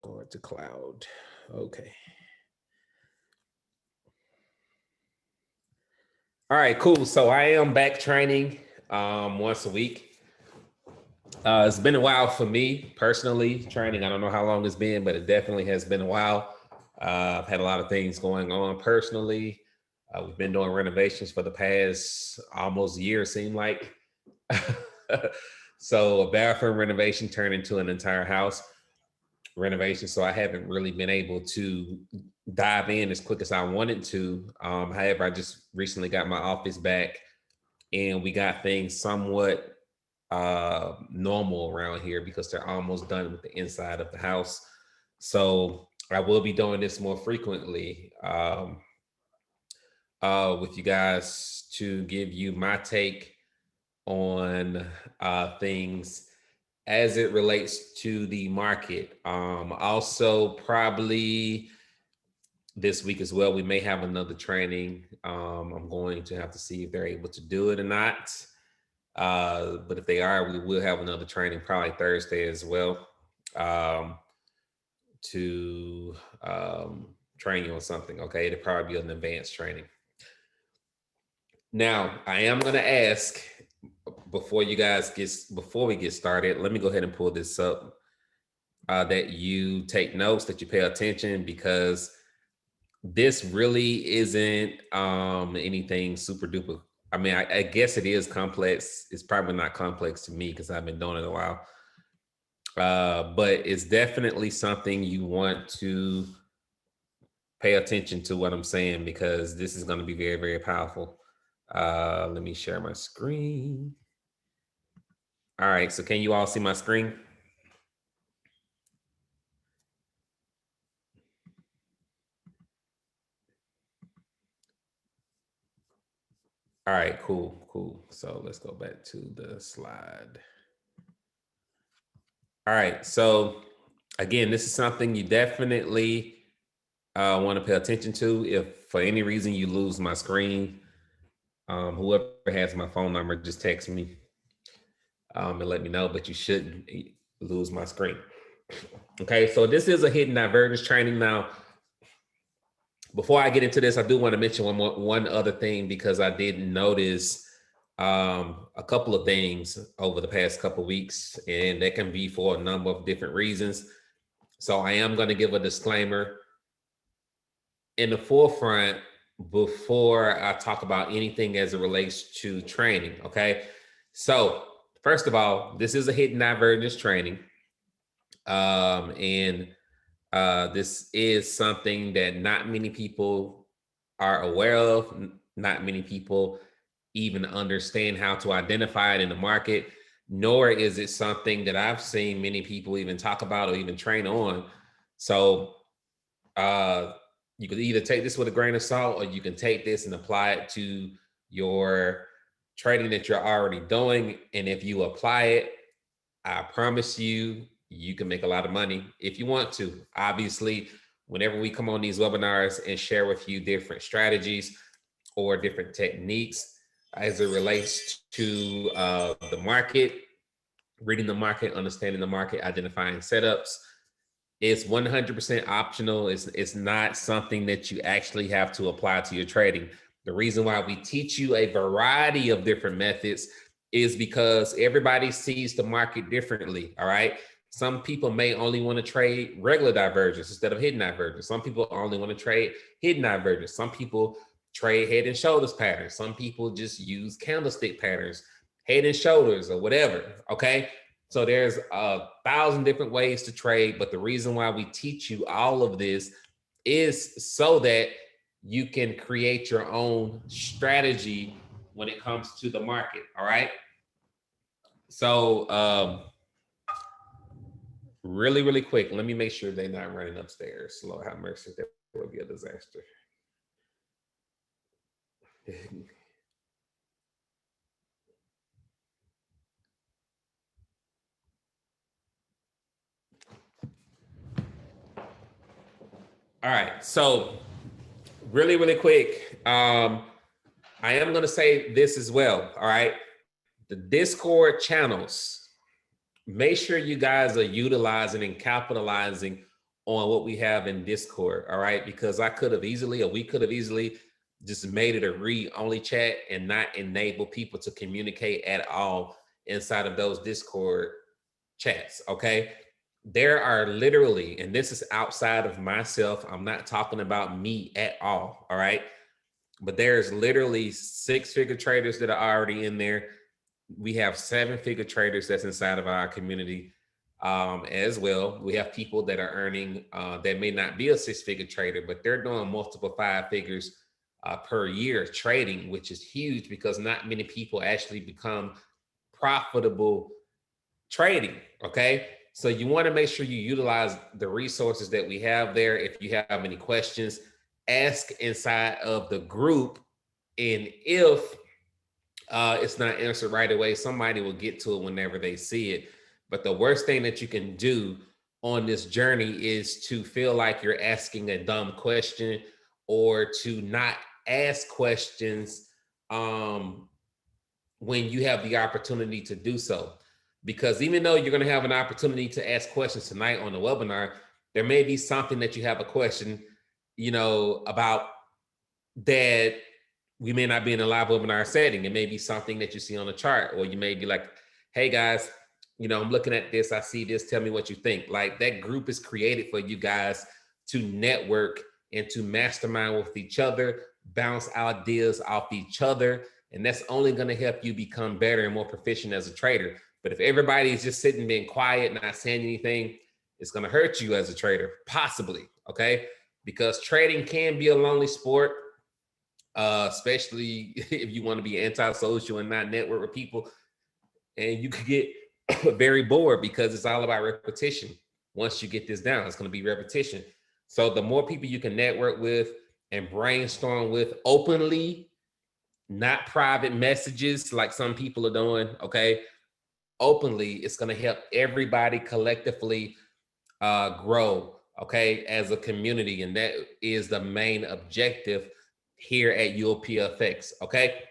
or to cloud. Okay. All right, cool. So I am back training once a week. It's been a while for me personally training. I don't know how long it's been, but it definitely has been a while. I've had a lot of things going on personally. We've been doing renovations for the past almost year, seemed like. So a bathroom renovation turned into an entire house renovation. So I haven't really been able to dive in as quick as I wanted to. However, I just recently got my office back and we got things somewhat normal around here because they're almost done with the inside of the house. So I will be doing this more frequently with you guys to give you my take on things as it relates to the market. Also, probably this week as well, we may have another training. I'm going to have to see if they're able to do it or not. But if they are, we will have another training probably Thursday as well um, to train you on something. Okay, it'll probably be an advanced training. Now, I am going to ask before we get started. Let me go ahead and pull this up. That you take notes, that you pay attention, because this really isn't anything super duper. I mean, I guess it is complex. It's probably not complex to me because I've been doing it a while. But it's definitely something you want to pay attention to what I'm saying, because this is going to be very, very powerful. Let me share my screen. All right. So can you all see my screen? All right, cool. So let's go back to the slide. All right, so again, this is something you definitely want to pay attention to. If for any reason you lose my screen, whoever has my phone number, just text me and let me know, but you shouldn't lose my screen. Okay, so this is a hidden divergence training. Now, before I get into this, I do want to mention one other thing, because I did notice a couple of things over the past couple of weeks, and that can be for a number of different reasons. So I am going to give a disclaimer in the forefront before I talk about anything as it relates to training. Okay. So, first of all, this is a hidden divergence training. And this is something that not many people are aware of. Not many people even understand how to identify it in the market, nor is it something that I've seen many people even talk about or even train on. So uh, you could either take this with a grain of salt, or you can take this and apply it to your trading that you're already doing. And if you apply it, I promise you, you can make a lot of money if you want to. Obviously, whenever we come on these webinars and share with you different strategies or different techniques as it relates to the market, reading the market, understanding the market, identifying setups, it's 100% optional. It's not something that you actually have to apply to your trading. The reason why we teach you a variety of different methods is because everybody sees the market differently. All right. Some people may only want to trade regular divergence instead of hidden divergence. Some people only want to trade hidden divergence. Some people trade head and shoulders patterns. Some people just use candlestick patterns, head and shoulders, or whatever. Okay. So there's 1,000 different ways to trade, but the reason why we teach you all of this is so that you can create your own strategy when it comes to the market. All right. So really, really quick, let me make sure they're not running upstairs. Lord have mercy, that would be a disaster. All right. So really, really quick, I am going to say this as well. All right. The Discord channels, make sure you guys are utilizing and capitalizing on what we have in Discord, all right? Because I could have easily, or we could have easily just made it a read-only chat and not enable people to communicate at all inside of those Discord chats, okay? There are literally, and this is outside of myself, I'm not talking about me at all right? But there's literally 6-figure traders that are already in there. We have 7-figure traders that's inside of our community as well. We have people that are earning, that may not be a 6-figure trader, but they're doing multiple 5 figures per year trading, which is huge because not many people actually become profitable trading, okay? So you want to make sure you utilize the resources that we have there. If you have any questions, ask inside of the group. And if it's not answered right away, somebody will get to it whenever they see it. But the worst thing that you can do on this journey is to feel like you're asking a dumb question or to not ask questions when you have the opportunity to do so. Because even though you're going to have an opportunity to ask questions tonight on the webinar, there may be something that you have a question, about that we may not be in a live webinar setting. It may be something that you see on the chart, or you may be like, hey guys, I'm looking at this, I see this, tell me what you think. Like, that group is created for you guys to network and to mastermind with each other, bounce ideas off each other. And that's only going to help you become better and more proficient as a trader. But if everybody is just sitting being quiet, not saying anything, it's going to hurt you as a trader, possibly, okay? Because trading can be a lonely sport, especially if you want to be antisocial and not network with people. And you could get very bored because it's all about repetition. Once you get this down, it's going to be repetition. So the more people you can network with and brainstorm with openly, not private messages like some people are doing, okay? Openly, it's going to help everybody collectively grow, okay, as a community. And that is the main objective here at UOPFX, okay?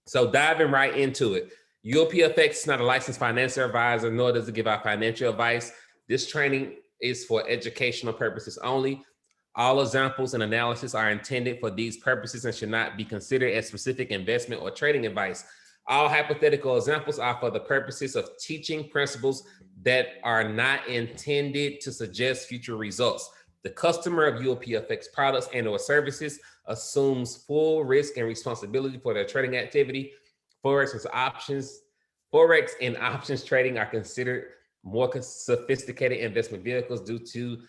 So diving right into it. UOPFX is not a licensed financial advisor, nor does it give out financial advice. This training is for educational purposes only. All examples and analysis are intended for these purposes and should not be considered as specific investment or trading advice. All hypothetical examples are for the purposes of teaching principles that are not intended to suggest future results. The customer of UOPFX products and or services assumes full risk and responsibility for their trading activity. Forex and options trading are considered more sophisticated investment vehicles due to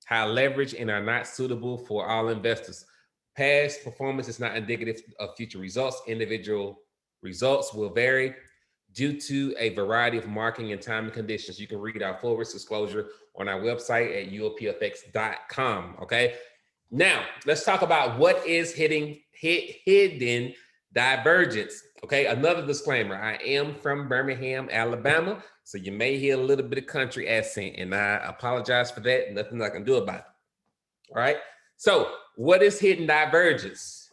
high leverage and are not suitable for all investors. Past performance is not indicative of future results. Individual results will vary due to a variety of marketing and timing conditions. You can read our full risk disclosure on our website at uopfx.com, okay? Now, let's talk about what is hidden divergence, okay? Another disclaimer, I am from Birmingham, Alabama, so you may hear a little bit of country accent, and I apologize for that. Nothing I can do about it, all right? So what is hidden divergence?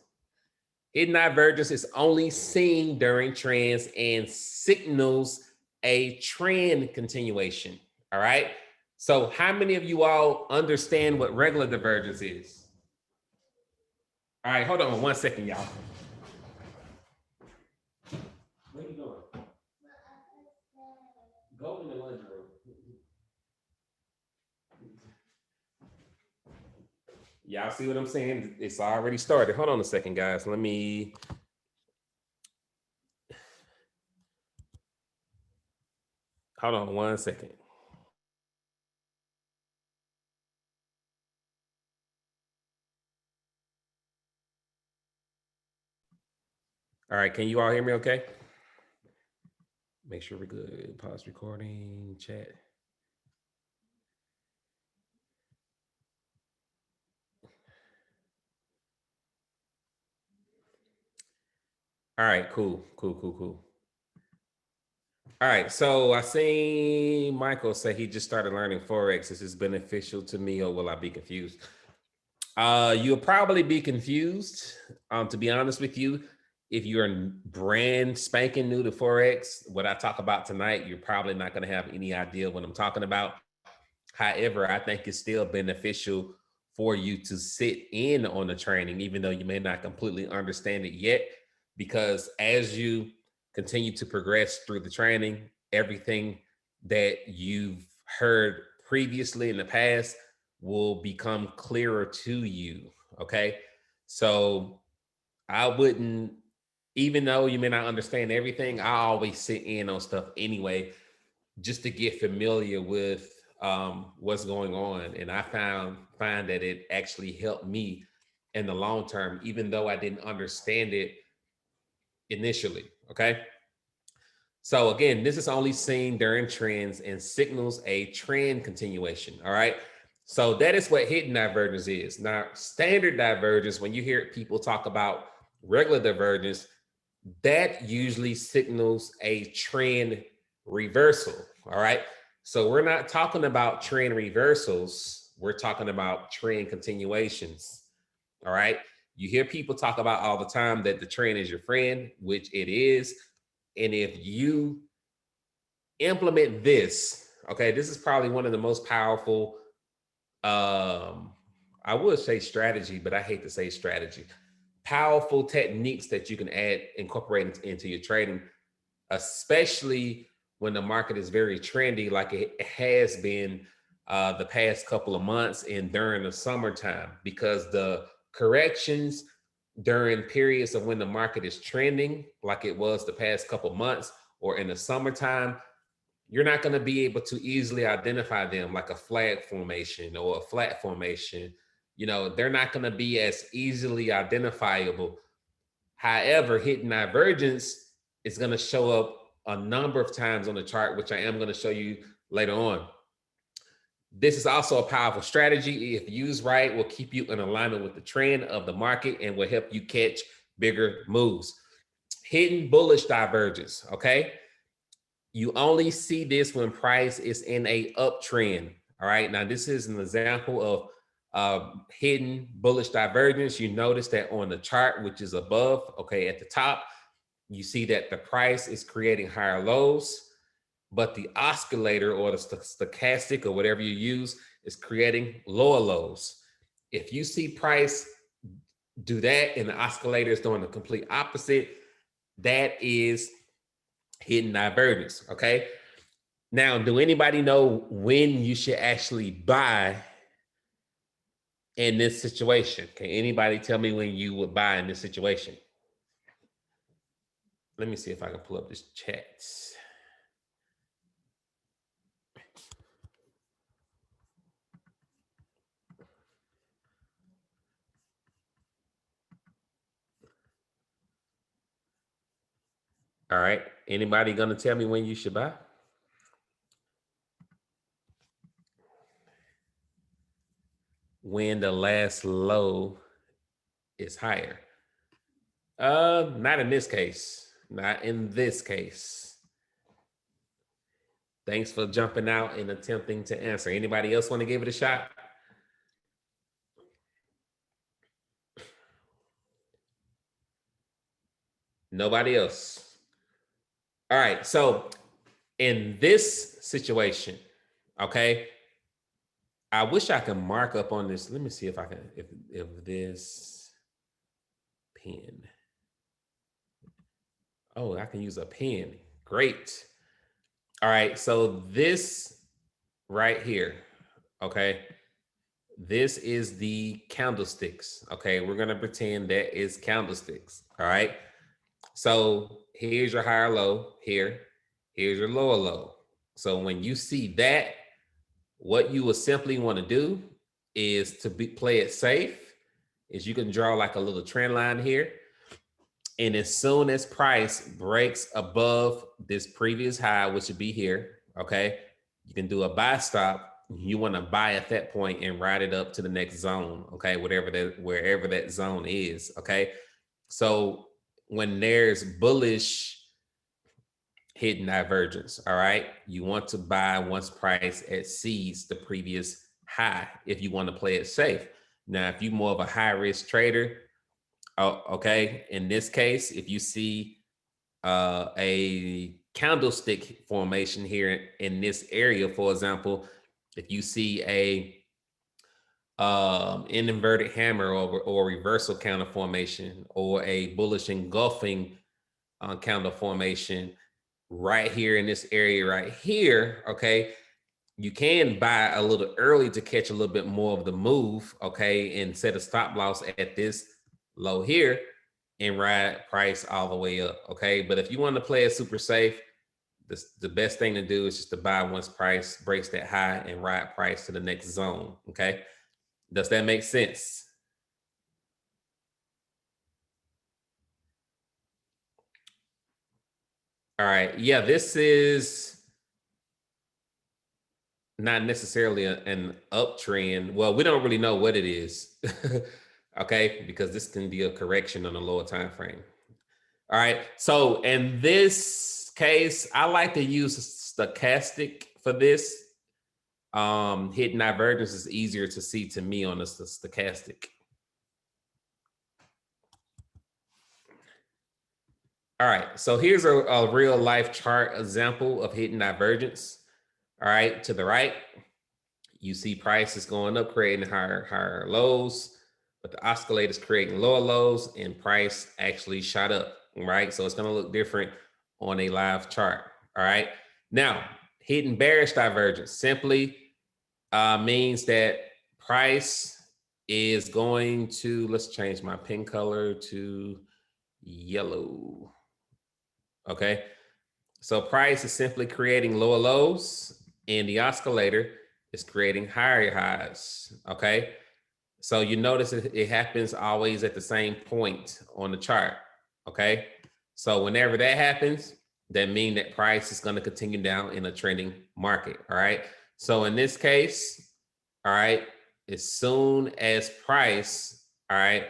Hidden divergence is only seen during trends and signals a trend continuation, all right? So how many of you all understand what regular divergence is? All right, hold on 1 second, y'all. Where are you going? Go in the lunch room. Y'all see what I'm saying? It's already started. Hold on a second, guys. Let me. Hold on 1 second. All right, can you all hear me okay? Make sure we're good. Pause recording, chat. All right, cool. All right, so I seen Michael say he just started learning Forex. Is this beneficial to me or will I be confused? You'll probably be confused. To be honest with you, if you're brand spanking new to Forex, what I talk about tonight, you're probably not going to have any idea what I'm talking about. However, I think it's still beneficial for you to sit in on the training, even though you may not completely understand it yet, because as you continue to progress through the training, everything that you've heard previously in the past will become clearer to you. Okay. So I wouldn't, even though you may not understand everything, I always sit in on stuff anyway, just to get familiar with what's going on. And I find that it actually helped me in the long term, even though I didn't understand it initially. Okay. So again, this is only seen during trends and signals a trend continuation. All right. So that is what hidden divergence is. Now, standard divergence, when you hear people talk about regular divergence, that usually signals a trend reversal. All right. So we're not talking about trend reversals. We're talking about trend continuations. All right. You hear people talk about all the time that the trend is your friend, which it is. And if you implement this, okay, this is probably one of the most powerful, I would say strategy, but I hate to say strategy, powerful techniques that you can incorporate into your trading, especially when the market is very trendy, like it has been the past couple of months and during the summertime, because the corrections during periods of when the market is trending, like it was the past couple of months, or in the summertime, you're not going to be able to easily identify them, like a flag formation or a flat formation. They're not going to be as easily identifiable. However, hidden divergence is going to show up a number of times on the chart, which I am going to show you later on. This is also a powerful strategy. If used right, will keep you in alignment with the trend of the market and will help you catch bigger moves. Hidden bullish divergence, okay? You only see this when price is in a uptrend. All right. Now, this is an example of hidden bullish divergence. You notice that on the chart, which is above, okay, at the top, you see that the price is creating higher lows, but the oscillator or the stochastic or whatever you use is creating lower lows. If you see price do that and the oscillator is doing the complete opposite, that is hidden divergence. Okay. Now, do anybody know when you should actually buy in this situation? Can anybody tell me when you would buy in this situation? Let me see if I can pull up this chat. All right. Anybody going to tell me when you should buy? When the last low is higher. Not in this case. Not in this case. Thanks for jumping out and attempting to answer. Anybody else want to give it a shot? Nobody else. All right. So in this situation, okay, I wish I could mark up on this. Let me see if I can, if this pen. Oh, I can use a pen. Great. All right. So this right here, okay, this is the candlesticks. Okay. We're going to pretend that is candlesticks. All right. So here's your higher low here. Here's your lower low. So when you see that, what you will simply want to do is to play it safe. Is you can draw like a little trend line here. And as soon as price breaks above this previous high, which would be here, okay, you can do a buy stop. You want to buy at that point and ride it up to the next zone, okay, wherever that zone is, okay. So when there's bullish hidden divergence, all right, you want to buy once price exceeds the previous high if you want to play it safe. Now, if you're more of a high risk trader, okay, in this case, if you see a candlestick formation here in this area, for example, If you see a an inverted hammer or reversal counter formation or a bullish engulfing counter formation right here in this area right here, okay, you can buy a little early to catch a little bit more of the move, okay, and set a stop loss at this low here and ride price all the way up, okay? But if you want to play it super safe, the best thing to do is just to buy once price breaks that high and ride price to the next zone, okay? Does that make sense? All right, yeah, this is not necessarily an uptrend. Well, we don't really know what it is, okay, because this can be a correction on a lower time frame. All right, so in this case, I like to use stochastic for this. Hidden divergence is easier to see to me on the stochastic. All right, so here's a real life chart example of hidden divergence. All right, to the right, you see prices going up, creating higher lows, but the oscillator is creating lower lows and price actually shot up, right? So it's going to look different on a live chart. All right. Now, hidden bearish divergence simply means that price is going to, let's change my pin color to yellow. Okay. So price is simply creating lower lows and the oscillator is creating higher highs. Okay. So you notice it happens always at the same point on the chart. Okay. So whenever that happens, that means that price is going to continue down in a trending market. All right. So in this case, all right, as soon as price, all right,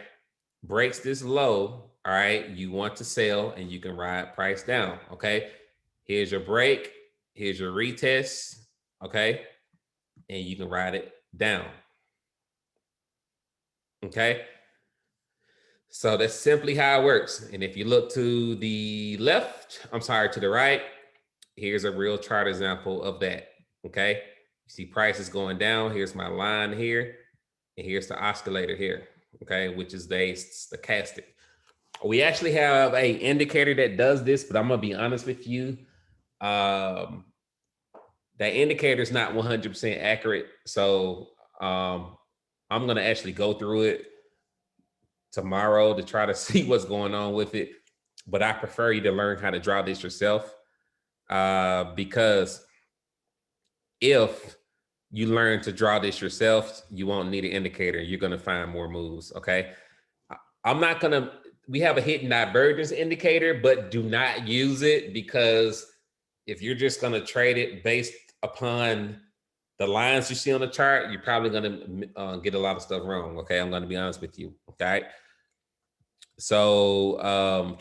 breaks this low, all right, you want to sell and you can ride price down. Okay. Here's your break. Here's your retest. Okay. And you can ride it down. Okay. So that's simply how it works. And if you look to the left, I'm sorry, to the right, here's a real chart example of that. Okay. You see prices going down. Here's my line here. And here's the oscillator here. Okay. Which is the stochastic. We actually have a indicator that does this, but I'm going to be honest with you. That indicator is not 100% accurate. So I'm going to actually go through it tomorrow to try to see what's going on with it. But I prefer you to learn how to draw this yourself because if you learn to draw this yourself, you won't need an indicator. You're going to find more moves. Okay. I'm not going to, we have a hidden divergence indicator, but do not use it because if you're just going to trade it based upon the lines you see on the chart, you're probably going to get a lot of stuff wrong. Okay. I'm going to be honest with you. Okay. So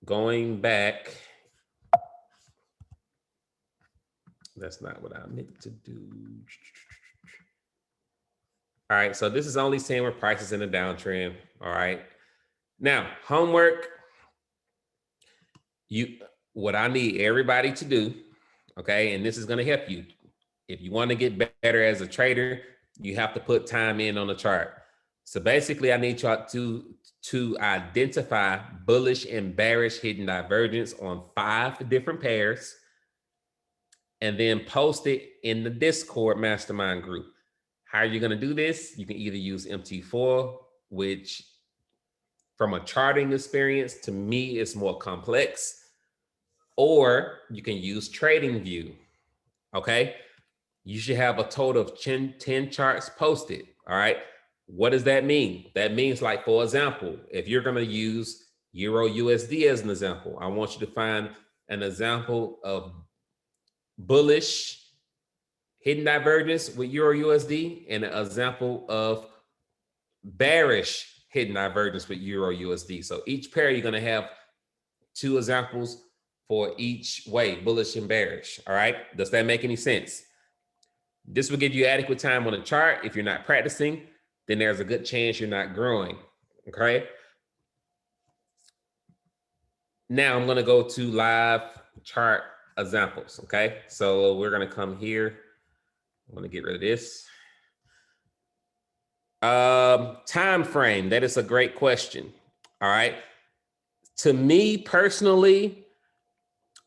going back, that's not what I meant to do. All right, so this is only saying where prices in a downtrend. All right. Now, homework. What I need everybody to do, okay, and this is going to help you. If you want to get better as a trader, you have to put time in on the chart. So basically, I need you to identify bullish and bearish hidden divergence on 5 different pairs, and then post it in the Discord mastermind group. How are you going to do this? You can either use MT4, which from a charting experience, to me, is more complex, or you can use TradingView. Okay. You should have a total of 10 charts posted. All right. What does that mean? That means, like, for example, if you're going to use Euro USD as an example, I want you to find an example of bullish hidden divergence with Euro USD and an example of bearish hidden divergence with Euro USD. So each pair, you're going to have 2 examples for each way, bullish and bearish. All right. Does that make any sense? This will give you adequate time on the chart. If you're not practicing, then there's a good chance you're not growing. Okay. Now I'm going to go to live chart examples. Okay, so we're gonna come here. I'm gonna get rid of this. Time frame. That is a great question. All right. To me personally,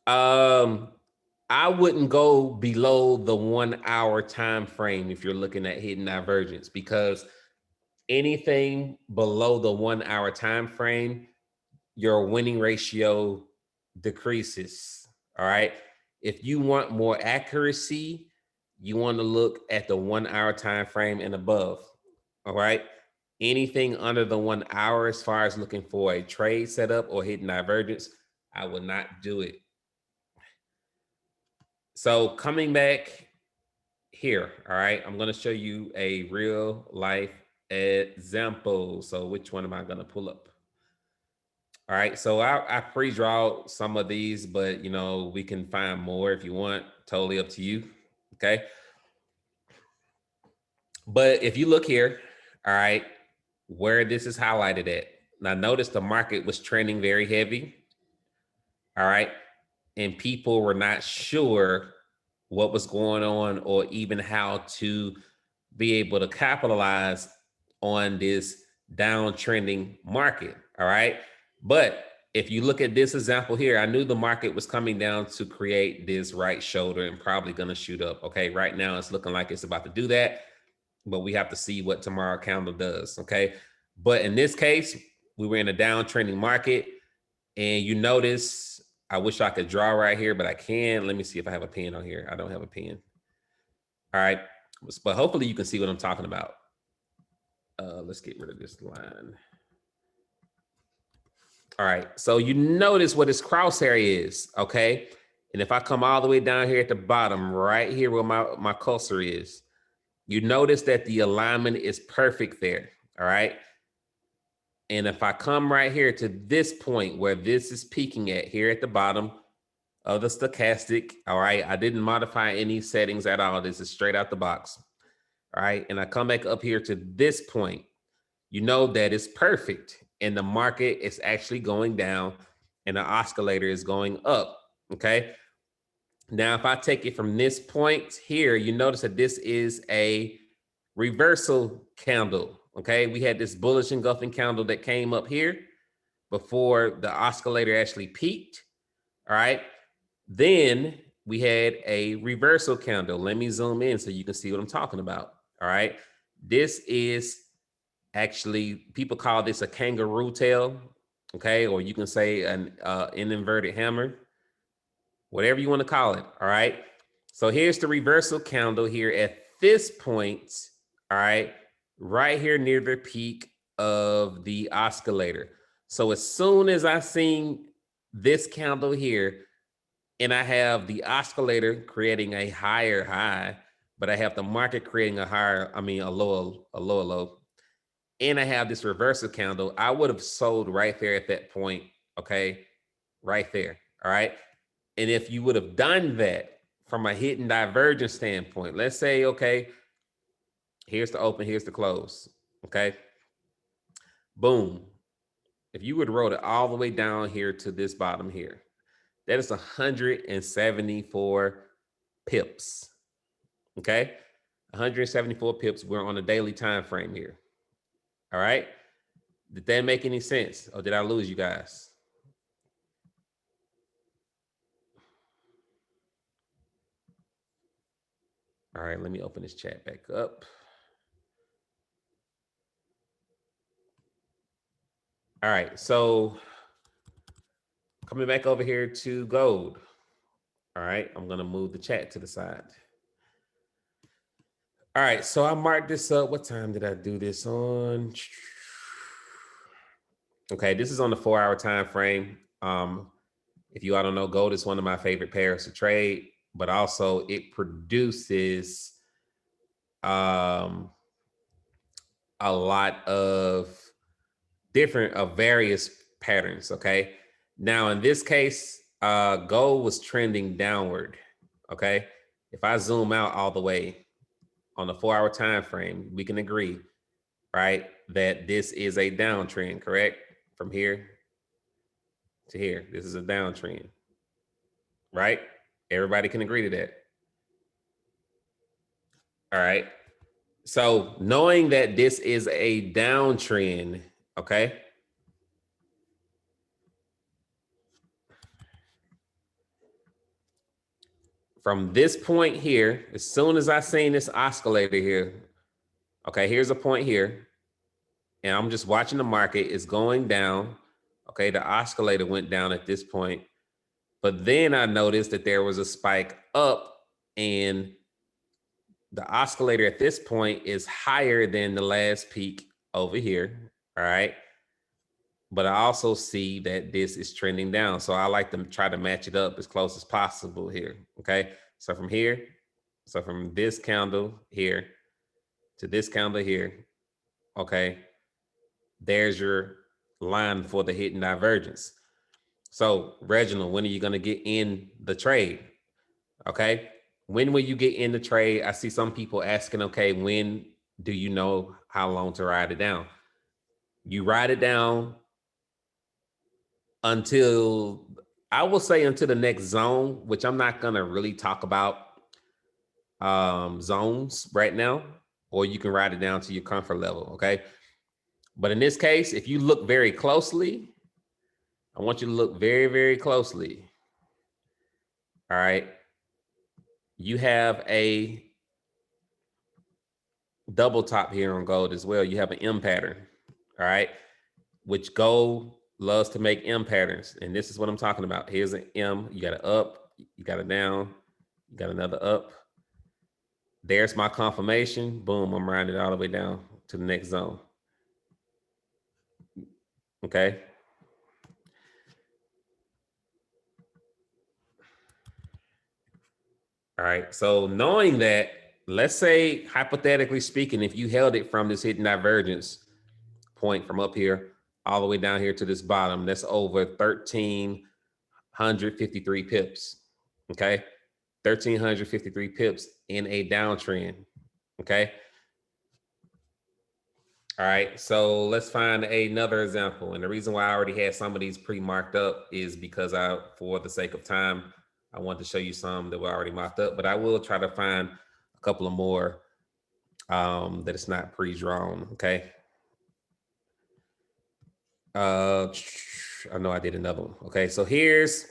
I wouldn't go below the 1 hour time frame if you're looking at hidden divergence, because anything below the 1 hour time frame, your winning ratio decreases. All right. If you want more accuracy, you want to look at the 1 hour time frame and above. All right. Anything under the 1 hour, as far as looking for a trade setup or hidden divergence, I would not do it. So coming back here, all right, I'm going to show you a real life example. So which one am I going to pull up? All right, so I pre-draw some of these, but you know, we can find more if you want. Totally up to you. Okay. But if you look here, all right, where this is highlighted at. Now notice the market was trending very heavy. All right. And people were not sure what was going on or even how to be able to capitalize on this downtrending market. All right. But if you look at this example here, I knew the market was coming down to create this right shoulder and probably going to shoot up. Okay. Right now it's looking like it's about to do that, but we have to see what tomorrow candle does. Okay. But in this case, we were in a downtrending market, and you notice, I wish I could draw right here, but I can. Let me see if I have a pen on here. I don't have a pen. All right. But hopefully you can see what I'm talking about. Let's get rid of this line. All right. So you notice what this crosshair is, okay? And if I come all the way down here at the bottom, right here where my cursor is, you notice that the alignment is perfect there, all right? And if I come right here to this point where this is peaking at here at the bottom of the stochastic, all right, I didn't modify any settings at all. This is straight out the box, all right? And I come back up here to this point, you know that it's perfect, and the market is actually going down and the oscillator is going up, okay? Now, if I take it from this point here, you notice that this is a reversal candle, okay? We had this bullish engulfing candle that came up here before the oscillator actually peaked, all right? Then we had a reversal candle. Let me zoom in so you can see what I'm talking about, all right? This is actually, people call this a kangaroo tail, okay? Or you can say an inverted hammer, whatever you want to call it, all right? So here's the reversal candle here at this point, all right here near the peak of the oscillator. So as soon as I seen this candle here, and I have the oscillator creating a higher high, but I have the market creating a lower low, and I have this reversal candle, I would have sold right there at that point, okay? Right there, all right? And if you would have done that from a hidden divergence standpoint, let's say, okay, here's the open, here's the close, okay? Boom. If you would have wrote it all the way down here to this bottom here, that is 174 pips, okay? 174 pips. We're on a daily time frame here, all right? Did that make any sense? Or did I lose you guys? All right, let me open this chat back up. All right, so coming back over here to gold. All right, I'm gonna move the chat to the side. All right, so I marked this up. What time did I do this on? Okay, this is on the 4 hour time frame. If you all don't know, gold is one of my favorite pairs to trade, but also it produces a lot of various patterns. Okay, now in this case, gold was trending downward. Okay, if I zoom out all the way on the 4 hour time frame, we can agree, right, that this is a downtrend, correct? From here to here, this is a downtrend, right? Everybody can agree to that. All right. So knowing that this is a downtrend, okay? From this point here, as soon as I seen this oscillator here, okay, here's a point here, and I'm just watching the market. It's going down. Okay, the oscillator went down at this point. But then I noticed that there was a spike up, and the oscillator at this point is higher than the last peak over here. All right. But I also see that this is trending down. So I like to try to match it up as close as possible here. Okay. So from here, so from this candle here to this candle here, okay, there's your line for the hidden divergence. So, Reginald, when are you going to get in the trade? Okay. When will you get in the trade? I see some people asking, okay, when do you know how long to ride it down? You ride it down until, I will say, until the next zone, which I'm not going to really talk about zones right now, or you can ride it down to your comfort level. Okay. But in this case, if you look very closely, I want you to look very, very closely. All right. You have a double top here on gold as well. You have an M pattern. All right. Which gold loves to make M patterns. And this is what I'm talking about. Here's an M. You got an up, you got a down, you got another up. There's my confirmation. Boom, I'm riding it all the way down to the next zone. Okay. All right. So knowing that, let's say, hypothetically speaking, if you held it from this hidden divergence point from up here all the way down here to this bottom, that's over 1,353 pips. Okay. 1,353 pips in a downtrend. Okay. All right. So let's find another example. And the reason why I already had some of these pre-marked up is because for the sake of time, I want to show you some that were already marked up, but I will try to find a couple of more that it's not pre-drawn. Okay. I know I did another one. Okay. So here's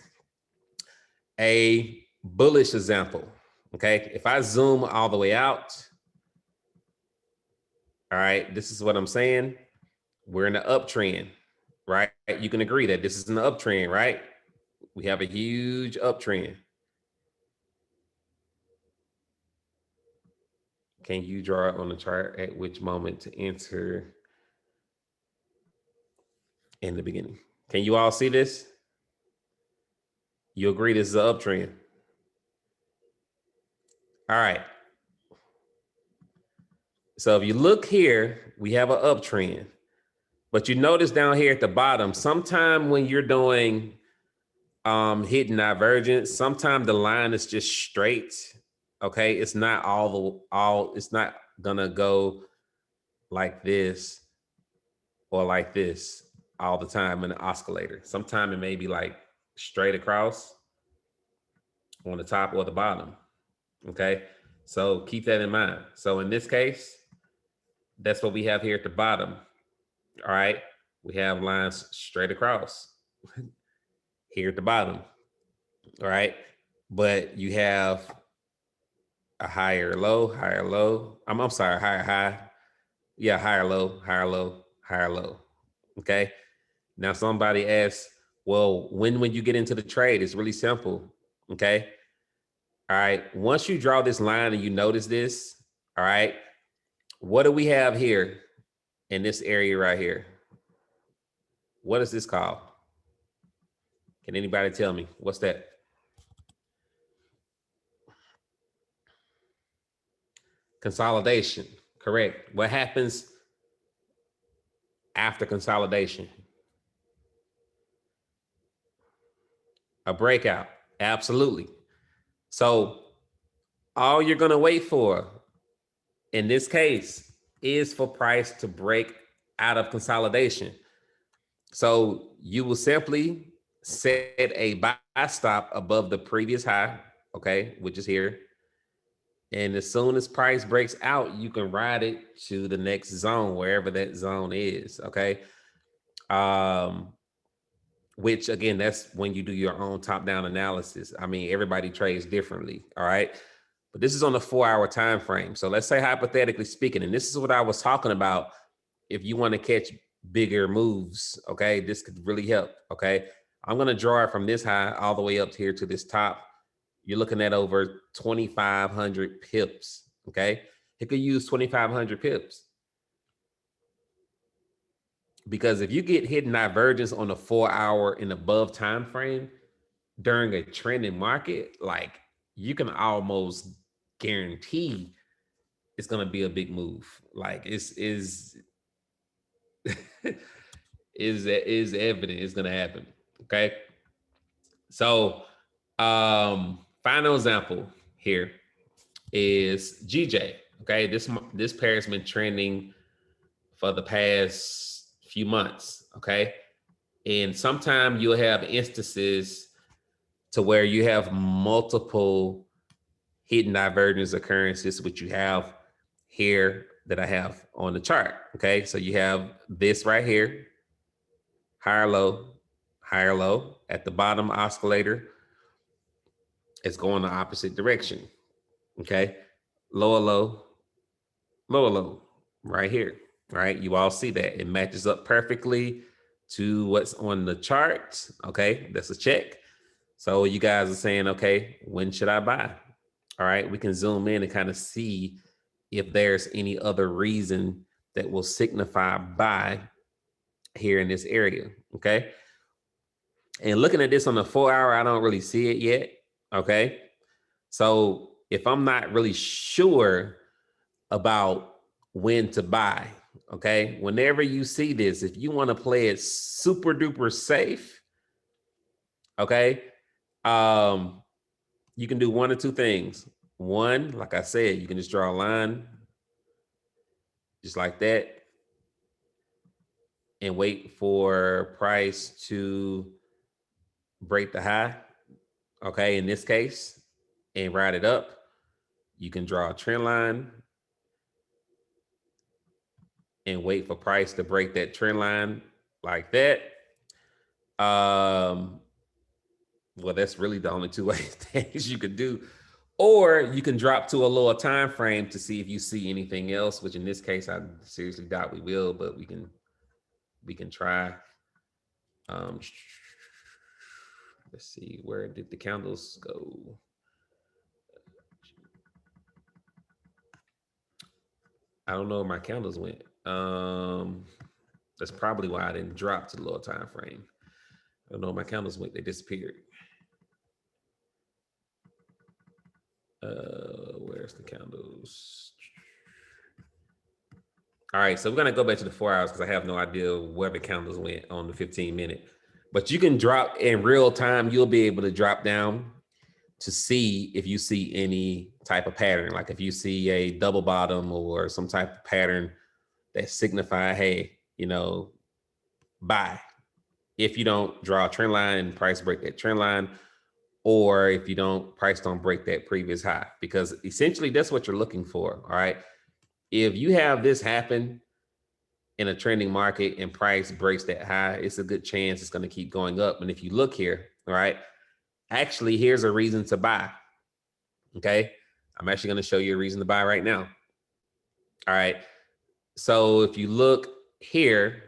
a bullish example. Okay. If I zoom all the way out, all right, this is what I'm saying. We're in an uptrend, right? You can agree that this is an uptrend, right? We have a huge uptrend. Can you draw it on the chart at which moment to enter in the beginning? Can you all see this? You agree this is an uptrend? All right. So if you look here, we have an uptrend. But you notice down here at the bottom, sometime when you're doing hidden divergence, sometimes the line is just straight. Okay, it's not it's not gonna go like this or like this all the time in the oscillator. Sometimes it may be like straight across on the top or the bottom. Okay, so keep that in mind. So in this case, that's what we have here at the bottom. All right, we have lines straight across here at the bottom. All right, but you have a higher low, higher low. I'm sorry, higher high. Yeah, higher low, higher low, higher low. Okay. Now somebody asks, well, when you get into the trade? It's really simple. Okay. All right. Once you draw this line and you notice this, all right, what do we have here in this area right here? What is this called? Can anybody tell me? What's that? Consolidation. Correct. What happens after consolidation? A breakout. Absolutely. So all you're going to wait for in this case is for price to break out of consolidation. So you will simply set a buy stop above the previous high okay, which is here. And as soon as price breaks out, you can ride it to the next zone, wherever that zone is, okay? Um, which again, that's when you do your own top-down analysis. I mean, everybody trades differently, all right? But this is on the 4-hour time frame. So let's say hypothetically speaking, and this is what I was talking about. If you want to catch bigger moves, okay, this could really help, okay? I'm gonna draw it from this high all the way up here to this top. You're looking at over 2,500 pips, okay? It could use 2,500 pips. Because if you get hidden divergence on a 4-hour and above time frame during a trending market, like you can almost guarantee it's gonna be a big move. Like is evident it's gonna happen. Okay. So final example here is GJ. Okay, this pair has been trending for the past few months. Okay, and sometimes you'll have instances to where you have multiple hidden divergence occurrences, which you have here that I have on the chart. Okay, so you have this right here, higher low at the bottom oscillator. It's going the opposite direction. Okay, lower low, right here. Right, you all see that it matches up perfectly to what's on the chart. Okay, that's a check. So you guys are saying, okay, when should I buy? All right, we can zoom in and kind of see if there's any other reason that will signify buy here in this area. Okay, and looking at this on the 4-hour, I don't really see it yet. Okay, so if I'm not really sure about when to buy, okay, whenever you see this, if you want to play it super duper safe, okay, you can do one or two things. One, like I said, you can just draw a line just like that and wait for price to break the high, okay, in this case, and ride it up. You can draw a trend line and wait for price to break that trend line like that. Well, that's really the only two ways things you could do. Or you can drop to a lower time frame to see if you see anything else, which in this case I seriously doubt we will, but we can try. Um, let's see, where did the candles go? I don't know where my candles went. That's probably why I didn't drop to the lower time frame. I don't know where my candles went. They disappeared. Where's the candles? All right, so we're gonna go back to the 4 hours because I have no idea where the candles went on the 15-minute. But you can drop in real time. You'll be able to drop down to see if you see any type of pattern, like if you see a double bottom or some type of pattern that signify, hey, buy. If you don't draw a trend line and price break that trend line, or if you don't, price don't break that previous high, because essentially that's what you're looking for. All right. If you have this happen in a trending market and price breaks that high, it's a good chance it's going to keep going up. And if you look here, all right, actually, here's a reason to buy. Okay. I'm actually going to show you a reason to buy right now. All right. So if you look here,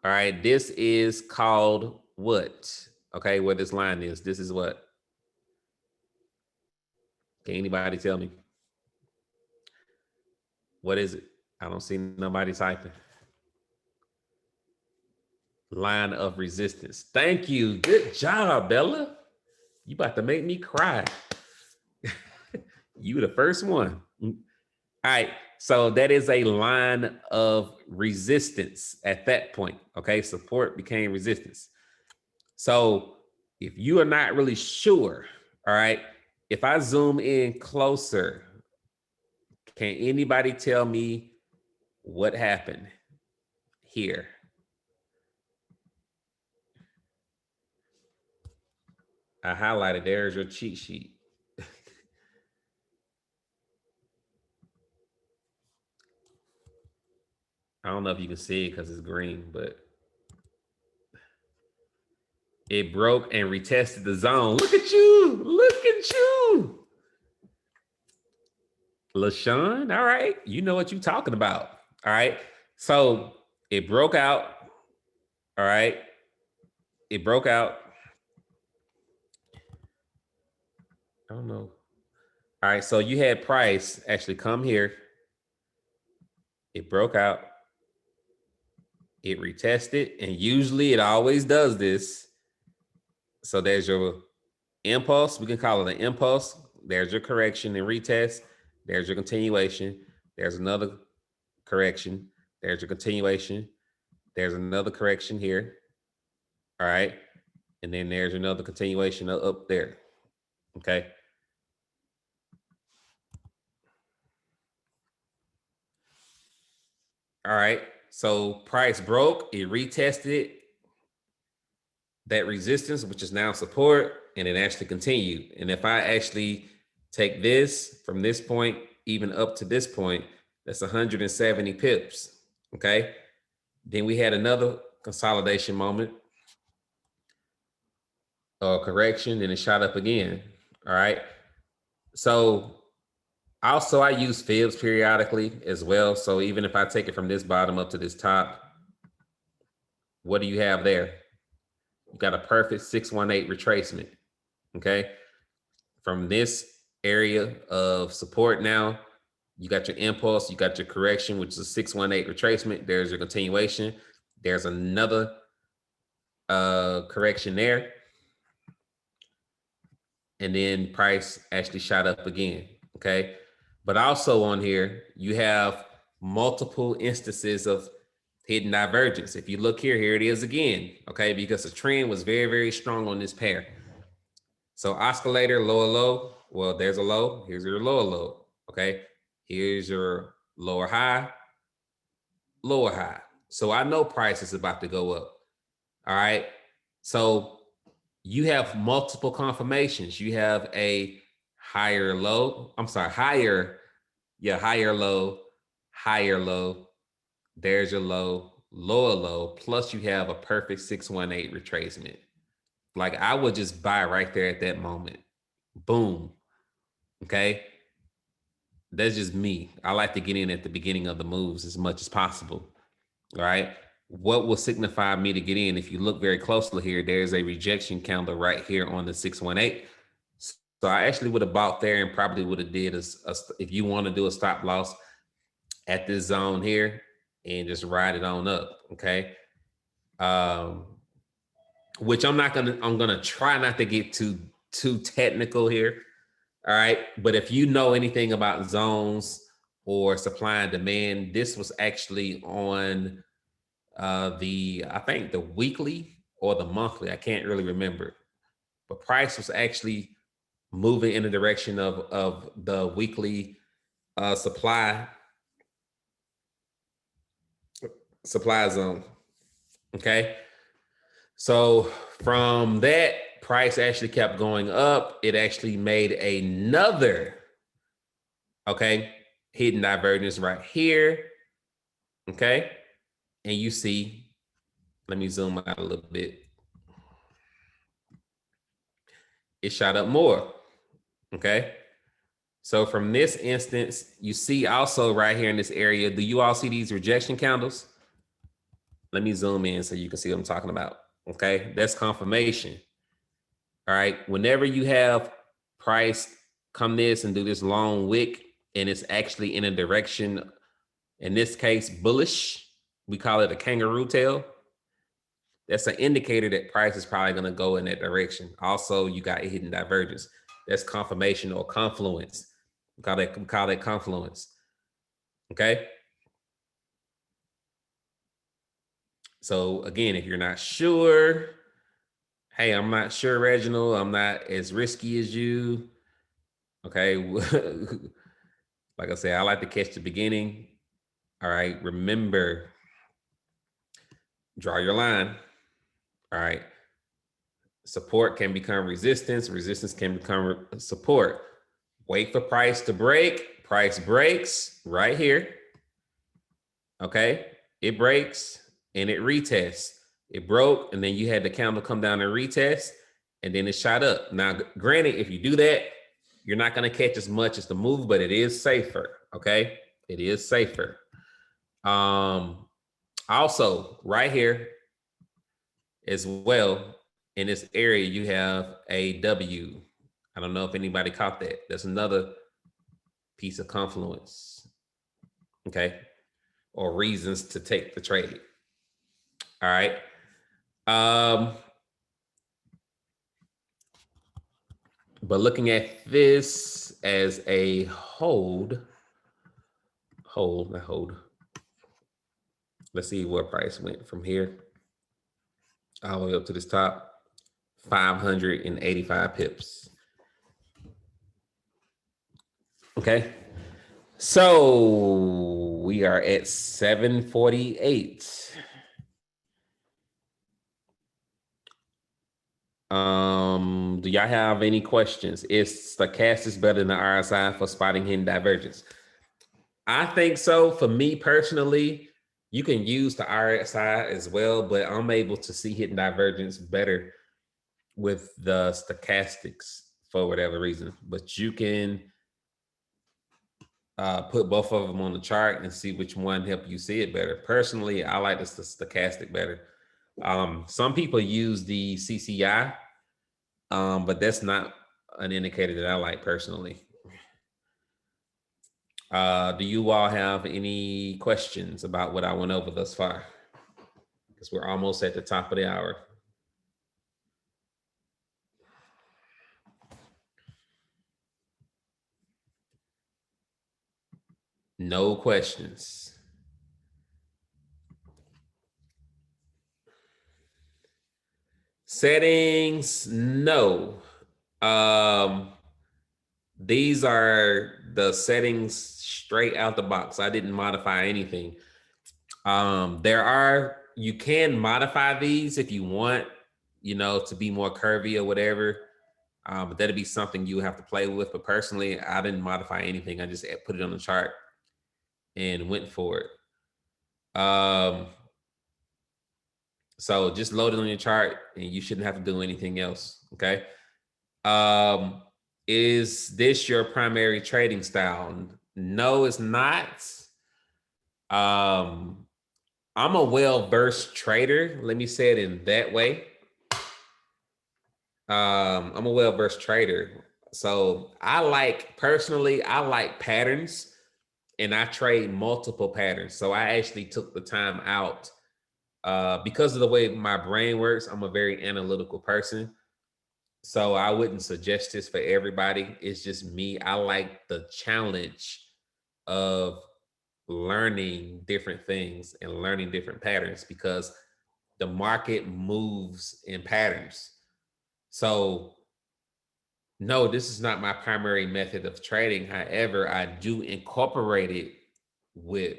all right, this is called what? Okay, where this line is. This is what? Can anybody tell me? What is it? I don't see nobody typing. Line of resistance. Thank you. Good job, Bella. You about to make me cry. You the first one. All right. So that is a line of resistance at that point. Okay. Support became resistance. So if you are not really sure, all right, if I zoom in closer, can anybody tell me what happened here? I highlighted, there's your cheat sheet. I don't know if you can see it because it's green, but it broke and retested the zone. Look at you. Look at you. LaShawn, all right. You know what you're talking about. All right. So it broke out. All right. It broke out. I don't know. All right. So you had price actually come here. It broke out. It retested. And usually it always does this. So there's your impulse. We can call it an impulse. There's your correction and retest. There's your continuation. There's another correction. There's your continuation. There's another correction here. All right. And then there's another continuation up there. Okay. All right. So price broke, it retested that resistance, which is now support, and it actually continued. And if I actually take this from this point, even up to this point, that's 170 pips. Okay. Then we had another consolidation moment, correction, and it shot up again. All right. So also I use fibs periodically as well. So even if I take it from this bottom up to this top, what do you have there? You got a perfect 618 retracement. Okay. From this area of support now, you got your impulse, you got your correction, which is a 618 retracement. There's your continuation. There's another correction there. And then price actually shot up again. Okay. But also on here, you have multiple instances of hidden divergence. If you look here, here it is again. Okay. Because the trend was very, very strong on this pair. So oscillator, lower low. Well, there's a low. Here's your lower low. Okay. Here's your lower high, lower high. So I know price is about to go up. All right. So you have multiple confirmations. You have a higher low. I'm sorry, higher. Yeah, higher low, higher low. There's your low, lower low. Plus you have a perfect 618 retracement. Like I would just buy right there at that moment. Boom. Okay. That's just me. I like to get in at the beginning of the moves as much as possible. All right. What will signify me to get in? If you look very closely here, there's a rejection candle right here on the 618. So I actually would have bought there and probably would have did if you want to do a stop loss at this zone here and just ride it on up. Okay. Which I'm gonna try not to get too technical here. All right. But if you know anything about zones or supply and demand, this was actually on I think the weekly or the monthly. I can't really remember. But price was actually moving in the direction of the weekly supply zone. Okay. So from that, price actually kept going up. It actually made another, okay, hidden divergence right here. Okay. And you see, let me zoom out a little bit. It shot up more. Okay. So from this instance, you see also right here in this area, do you all see these rejection candles? Let me zoom in so you can see what I'm talking about. Okay. That's confirmation. All right. Whenever you have price come this and do this long wick and it's actually in a direction, in this case, bullish, we call it a kangaroo tail. That's an indicator that price is probably going to go in that direction. Also, you got a hidden divergence. That's confirmation or confluence. We call that confluence. Okay. So again, if you're not sure, hey, I'm not sure, Reginald. I'm not as risky as you. Okay. Like I said, I like to catch the beginning. All right. Remember, draw your line. All right. Support can become resistance. Resistance can become support. Wait for price to break. Price breaks right here. Okay. it breaks and it retests. It broke, and then you had the candle come down and retest, and then it shot up. Now, granted, if you do that, you're not going to catch as much as the move, but it is safer. Okay, it is safer. Also, right here as well, in this area, you have a W. I don't know if anybody caught that. That's another piece of confluence. Okay, or reasons to take the trade. All right. But looking at this as a hold. Let's see where price went from here all the way up to this top, 585 pips. Okay. So we are at 748. Do y'all have any questions? Is stochastics better than the RSI for spotting hidden divergence? I think so. For me personally, you can use the RSI as well, but I'm able to see hidden divergence better with the stochastics for whatever reason. But you can put both of them on the chart and see which one help you see it better. Personally, I like the stochastic better. Some people use the CCI, but that's not an indicator that I like personally. Do you all have any questions about what I went over thus far? Because we're almost at the top of the hour. No questions. Settings, no. These are the settings straight out the box. I didn't modify anything. You can modify these if you want, to be more curvy or whatever. But that'd be something you have to play with. But personally, I didn't modify anything. I just put it on the chart and went for it. So just load it on your chart and you shouldn't have to do anything else. Okay. Is this your primary trading style? No, it's not. I'm a well-versed trader. Let me say it in that way. I'm a well-versed trader. So I like patterns, and I trade multiple patterns. So I actually took the time out because of the way my brain works. I'm a very analytical person. So I wouldn't suggest this for everybody. It's just me. I like the challenge of learning different things and learning different patterns because the market moves in patterns. So no, this is not my primary method of trading. However, I do incorporate it with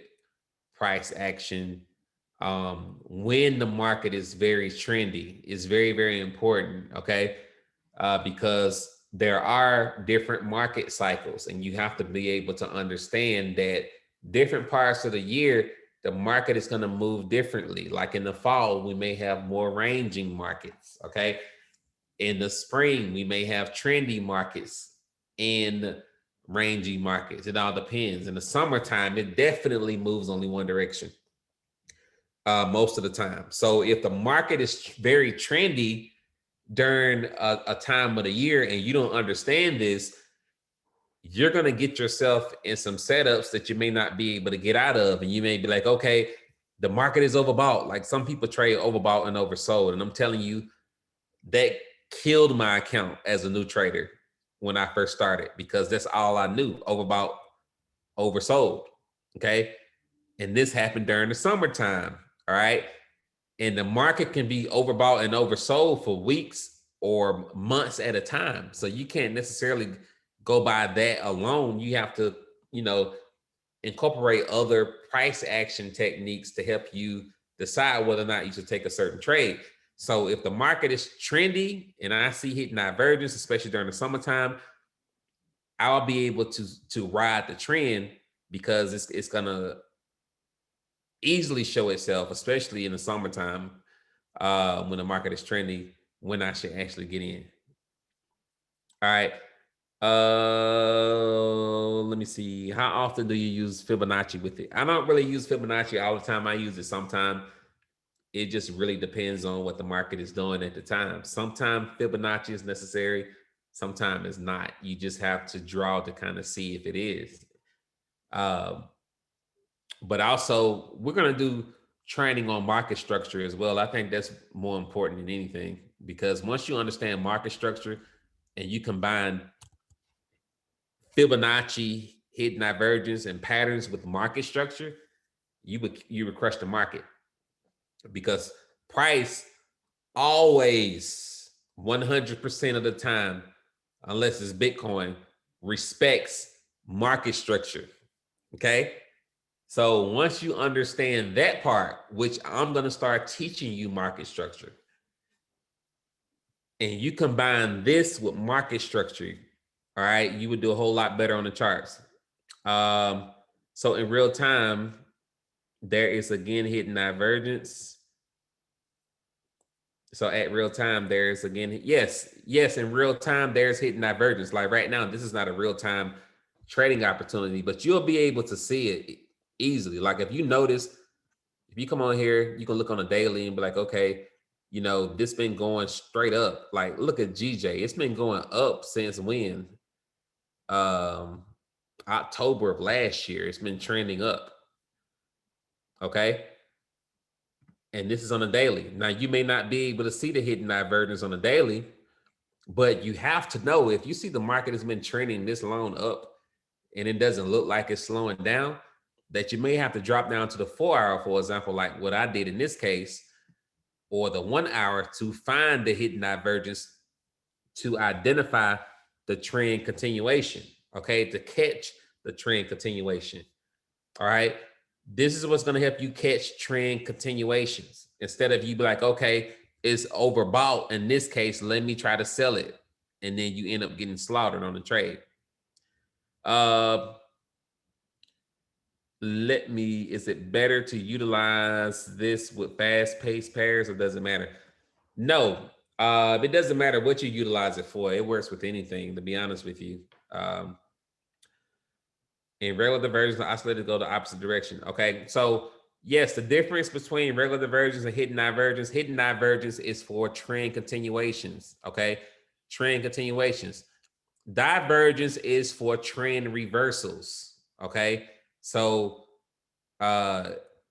price action when the market is very trendy. It's very, very important, okay? Because there are different market cycles, and you have to be able to understand that different parts of the year, the market is going to move differently. Like in the fall, we may have more ranging markets, okay? In the spring, we may have trendy markets and rangy markets. It all depends. In the summertime, it definitely moves only one direction most of the time. So if the market is very trendy during a time of the year and you don't understand this, you're going to get yourself in some setups that you may not be able to get out of. And you may be like, okay, the market is overbought. Like some people trade overbought and oversold. And I'm telling you, that killed my account as a new trader when I first started, because that's all I knew: overbought, oversold. Okay. And this happened during the summertime. All right. And the market can be overbought and oversold for weeks or months at a time. So you can't necessarily go by that alone. You have to, incorporate other price action techniques to help you decide whether or not you should take a certain trade. So if the market is trendy and I see hidden divergence, especially during the summertime, I'll be able to ride the trend because it's gonna easily show itself, especially in the summertime, when the market is trendy, when I should actually get in. All right. Let me see. How often do you use Fibonacci with it? I don't really use Fibonacci all the time. I use it sometime. It just really depends on what the market is doing at the time. Sometimes Fibonacci is necessary, sometimes it's not. You just have to draw to kind of see if it is. Um, but also, we're going to do training on market structure as well. I think that's more important than anything, because once you understand market structure and you combine Fibonacci, hidden divergence, and patterns with market structure, you would crush the market, because price always 100% of the time, unless it's Bitcoin, respects market structure. Okay. So once you understand that part, which I'm going to start teaching you market structure, and you combine this with market structure, all right, you would do a whole lot better on the charts. So in real time, there is again hidden divergence. So at real time, there's again, yes, in real time, there's hidden divergence. Like right now, this is not a real time trading opportunity, but you'll be able to see it easily. Like if you notice, if you come on here, you can look on a daily and be like, okay, this been going straight up. Like look at GJ, it's been going up since when? Um, October of last year. It's been trending up. Okay. And this is on a daily. Now you may not be able to see the hidden divergence on a daily, but you have to know, if you see the market has been trending this long up and it doesn't look like it's slowing down, that you may have to drop down to the 4 hour, for example, like what I did in this case, or the 1 hour, to find the hidden divergence, to identify the trend continuation, okay, to catch the trend continuation. All right. This is what's going to help you catch trend continuations. Instead of you be like, okay, it's overbought. In this case, let me try to sell it. And then you end up getting slaughtered on the trade. Is it better to utilize this with fast paced pairs, or does it matter? No, it doesn't matter what you utilize it for. It works with anything, to be honest with you. In regular divergence, the oscillator go the opposite direction. Okay, so yes, the difference between regular divergence and hidden divergence is for trend continuations. Okay, trend continuations. Divergence is for trend reversals. Okay, so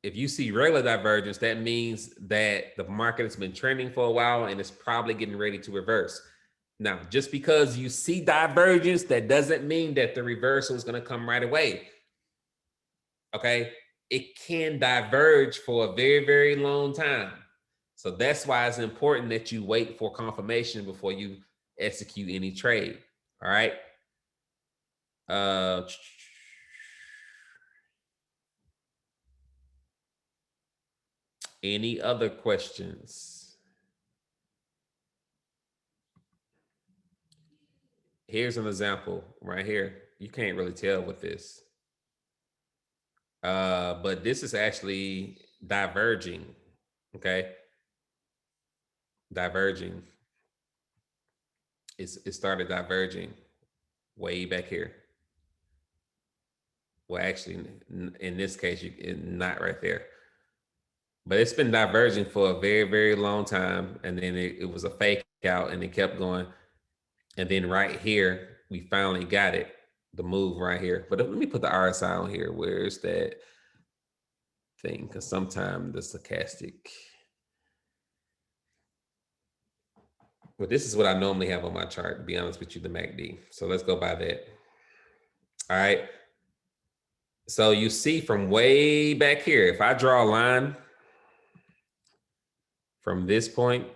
if you see regular divergence, that means that the market has been trending for a while and it's probably getting ready to reverse. Now, just because you see divergence, that doesn't mean that the reversal is going to come right away. Okay. It can diverge for a very, very long time. So that's why it's important that you wait for confirmation before you execute any trade. All right. Any other questions? Here's an example right here. You can't really tell with this. But this is actually diverging. Okay. Diverging. It started diverging way back here. Well, actually, in this case, not right there. But it's been diverging for a very, very long time. And then it was a fake out and it kept going. And then right here, we finally got it, the move right here. But let me put the RSI on here. Where's that thing? Because sometimes the stochastic. Well, this is what I normally have on my chart, to be honest with you, the MACD. So let's go by that. All right. So you see from way back here, if I draw a line from this point,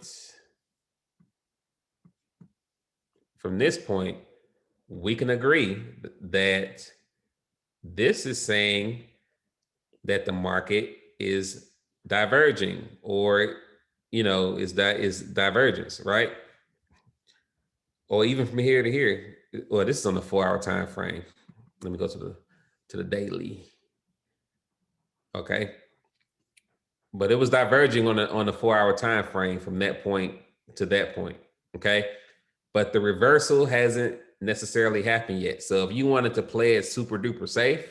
we can agree that this is saying that the market is diverging, or is divergence, right? Or even from here to here. Well, this is on the 4 hour time frame. Let me go to the daily. Okay. but it was diverging on the 4-hour time frame from that point to that point. Okay. But the reversal hasn't necessarily happened yet. So if you wanted to play it super duper safe,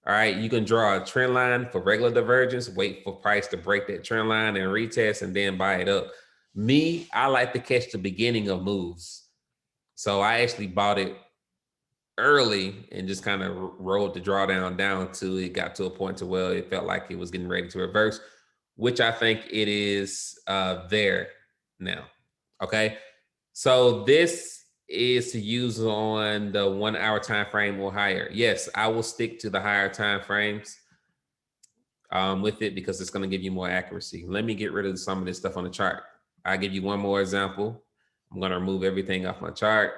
all right, you can draw a trend line for regular divergence, wait for price to break that trend line and retest and then buy it up. Me, I like to catch the beginning of moves. So I actually bought it early and just kind of rode the drawdown down to it got to a point to where it felt like it was getting ready to reverse, which I think it is there now. Okay. So this is to use on the 1-hour time frame or higher. Yes, I will stick to the higher time frames with it because it's going to give you more accuracy. Let me get rid of some of this stuff on the chart. I'll give you one more example. I'm going to remove everything off my chart.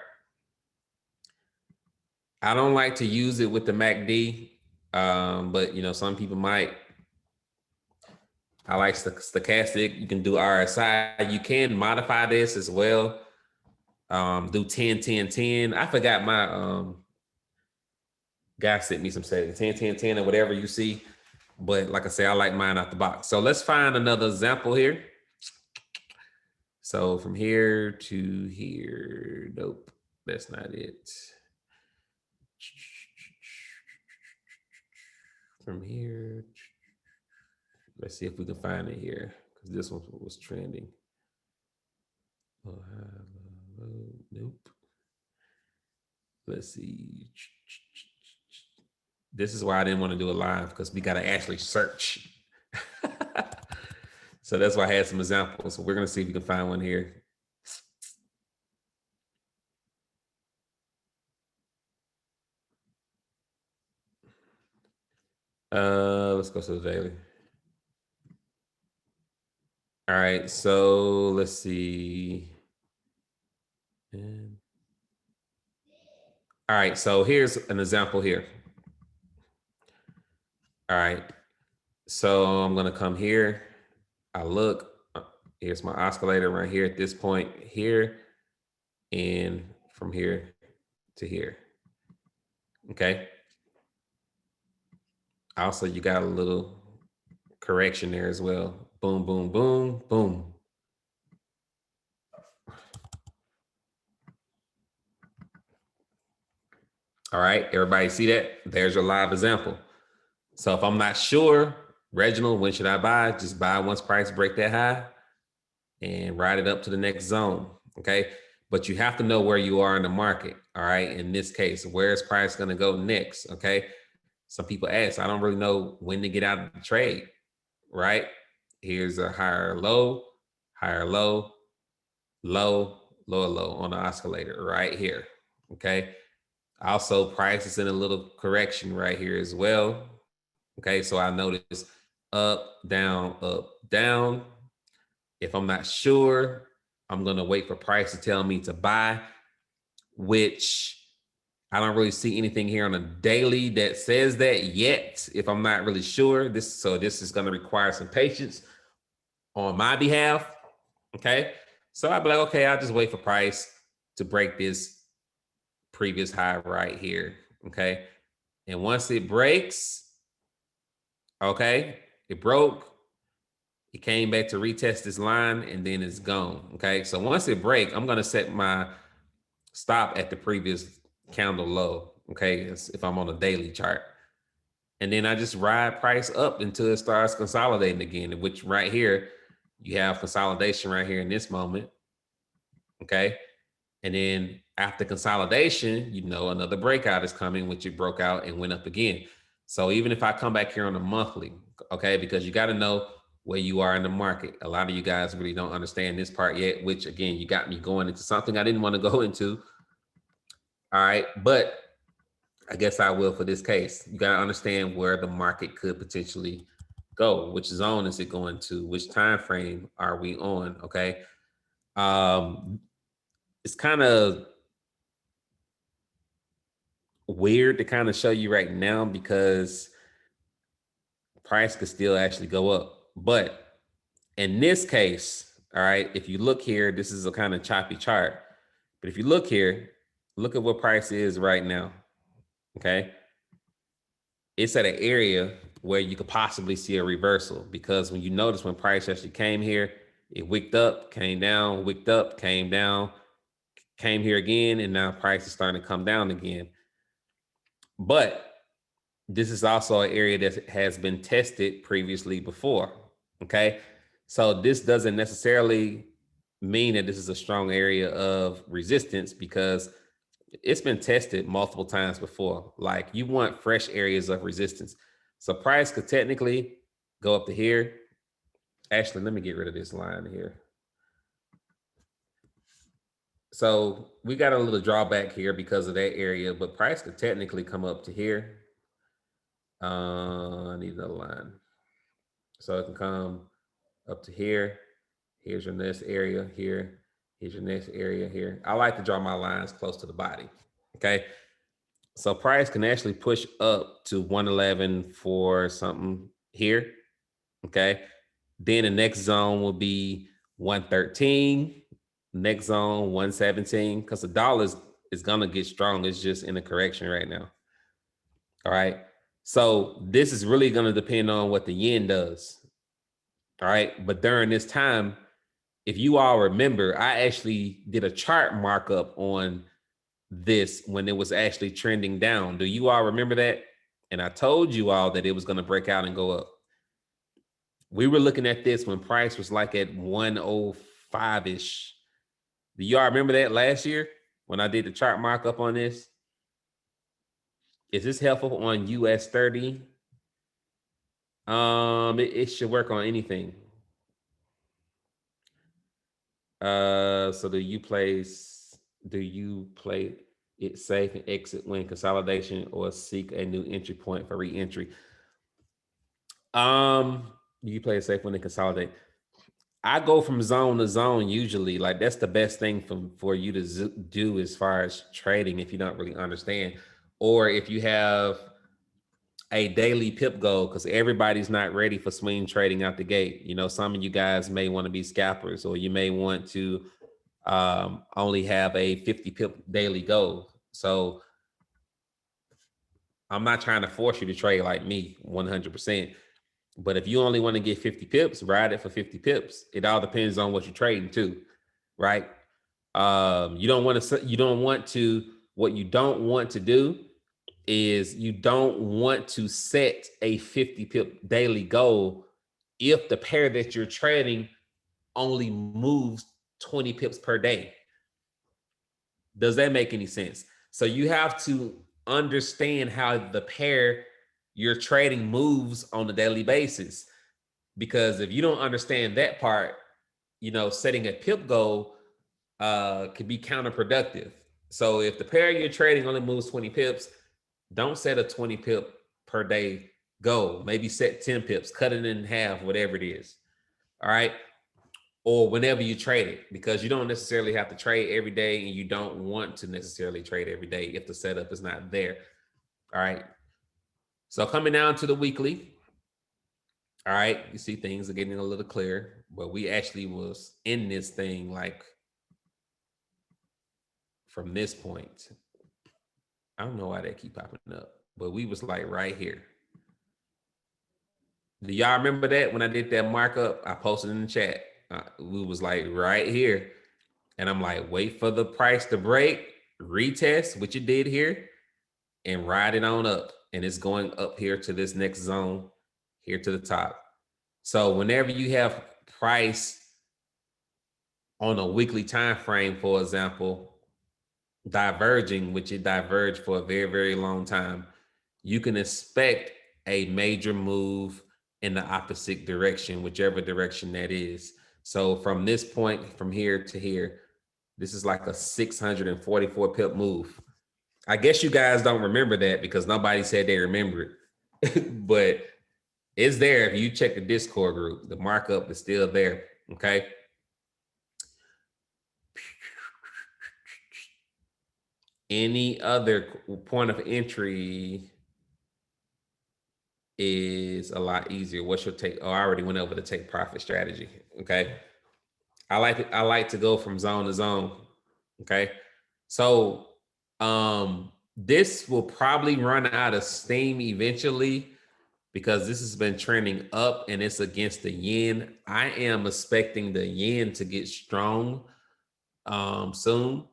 I don't like to use it with the MACD, but you know, some people might. I like stochastic. You can do RSI. You can modify this as well. Do 10, 10, 10. I forgot my guy sent me some settings, 10, 10, 10, or whatever you see. But like I say, I like mine out the box. So let's find another example here. So from here to here, nope, that's not it. From here, let's see if we can find it here because this one was trending. Nope. Let's see. This is why I didn't want to do it live because we got to actually search. So that's why I had some examples. So we're going to see if we can find one here. Let's go to the daily. All right, so let's see. All right, so here's an example here. All right, so I'm gonna come here. I look, here's my oscillator right here at this point here, and from here to here. Okay. Also, you got a little correction there as well. Boom, boom, boom, boom. All right, everybody see that? There's your live example. So if I'm not sure, Reginald, when should I buy? Just buy once price break that high and ride it up to the next zone, okay? But you have to know where you are in the market, all right? In this case, where is price gonna go next, okay? Some people ask, I don't really know when to get out of the trade, right? Here's a higher low, low, lower low on the oscillator right here, okay? Also, price is in a little correction right here as well. Okay, so I notice up, down, up, down. If I'm not sure, I'm gonna wait for price to tell me to buy, which I don't really see anything here on a daily that says that yet. If I'm not really sure, this is gonna require some patience on my behalf. Okay, so I'll be like, okay, I'll just wait for price to break this previous high right here. Okay, and once it breaks, okay, it broke, it came back to retest this line, and then it's gone. Okay, so once it break, I'm gonna set my stop at the previous candle low. Okay, if I'm on a daily chart, and then I just ride price up until it starts consolidating again. Which right here, you have consolidation right here in this moment. Okay, and then after consolidation, you know, another breakout is coming, which it broke out and went up again. So even if I come back here on a monthly, okay, because you got to know where you are in the market. A lot of you guys really don't understand this part yet, which again, you got me going into something I didn't want to go into. All right, but I guess I will for this case. You got to understand where the market could potentially go. Which zone is it going to? Which time frame are we on? Okay. It's kind of weird to kind of show you right now because price could still actually go up. But in this case, all right, if you look here, this is a kind of choppy chart. But if you look here, look at what price is right now. Okay. It's at an area where you could possibly see a reversal, because when you notice when price actually came here, it wicked up, came down, wicked up, came down, came here again, and now price is starting to come down again. But this is also an area that has been tested previously before. Okay. So this doesn't necessarily mean that this is a strong area of resistance, because it's been tested multiple times before. Like, you want fresh areas of resistance. So price could technically go up to here. Actually, let me get rid of this line here. So we got a little drawback here because of that area, but price could technically come up to here. I need another line. So it can come up to here. Here's your next area here. Here's your next area here. I like to draw my lines close to the body. Okay. So price can actually push up to 111 for something here. Okay. Then the next zone will be 113. Next zone, 117, because the dollar is going to get strong. It's just in a correction right now. All right. So this is really going to depend on what the yen does. All right. But during this time, if you all remember, I actually did a chart markup on this when it was actually trending down. Do you all remember that? And I told you all that it was going to break out and go up. We were looking at this when price was like at 105-ish. Do y'all remember that last year when I did the chart markup on this? Is this helpful on US 30? It should work on anything. So do you play it safe and exit when consolidation, or seek a new entry point for re-entry? You play it safe when they consolidate. I go from zone to zone usually. Like, that's the best thing for you to do as far as trading, if you don't really understand, or if you have a daily pip goal, because everybody's not ready for swing trading out the gate. You know, some of you guys may want to be scalpers, or you may want to only have a 50 pip daily goal. So I'm not trying to force you to trade like me 100%. But if you only want to get 50 pips, ride it for 50 pips. It all depends on what you're trading too, right? What you don't want to do is you don't want to set a 50 pip daily goal if the pair that you're trading only moves 20 pips per day. Does that make any sense? So you have to understand how the pair you're trading moves on a daily basis. Because if you don't understand that part, setting a pip goal could be counterproductive. So if the pair you're trading only moves 20 pips, don't set a 20 pip per day goal. Maybe set 10 pips, cut it in half, whatever it is. All right. Or whenever you trade it, because you don't necessarily have to trade every day, and you don't want to necessarily trade every day if the setup is not there. All right. So coming down to the weekly. All right. You see things are getting a little clearer, but we actually was in this thing like from this point. I don't know why they keep popping up, but we was like right here. Do y'all remember that when I did that markup? I posted in the chat. We was like right here. And I'm like, wait for the price to break, retest, which it did here, and ride it on up. And it's going up here to this next zone, here to the top. So whenever you have price on a weekly time frame, for example, diverging, which it diverged for a very, very long time, you can expect a major move in the opposite direction, whichever direction that is. So from this point, from here to here, this is like a 644 pip move. I guess you guys don't remember that because nobody said they remember it, but it's there. If you check the Discord group, the markup is still there. Okay. Any other point of entry is a lot easier. What's your take? Oh, I already went over the take profit strategy. Okay. I like to go from zone to zone. Okay. So this will probably run out of steam eventually. because this has been trending up and it's against the yen. I am expecting the yen to get strong soon.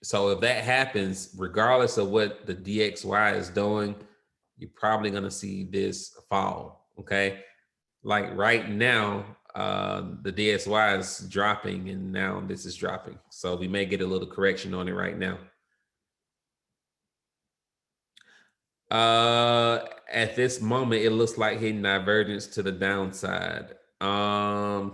So if that happens, regardless of what the DXY is doing, you're probably going to see this fall. Okay. Like right now, the DXY is dropping and now this is dropping. So we may get a little correction on it right now. At this moment, it looks like hitting divergence to the downside. No,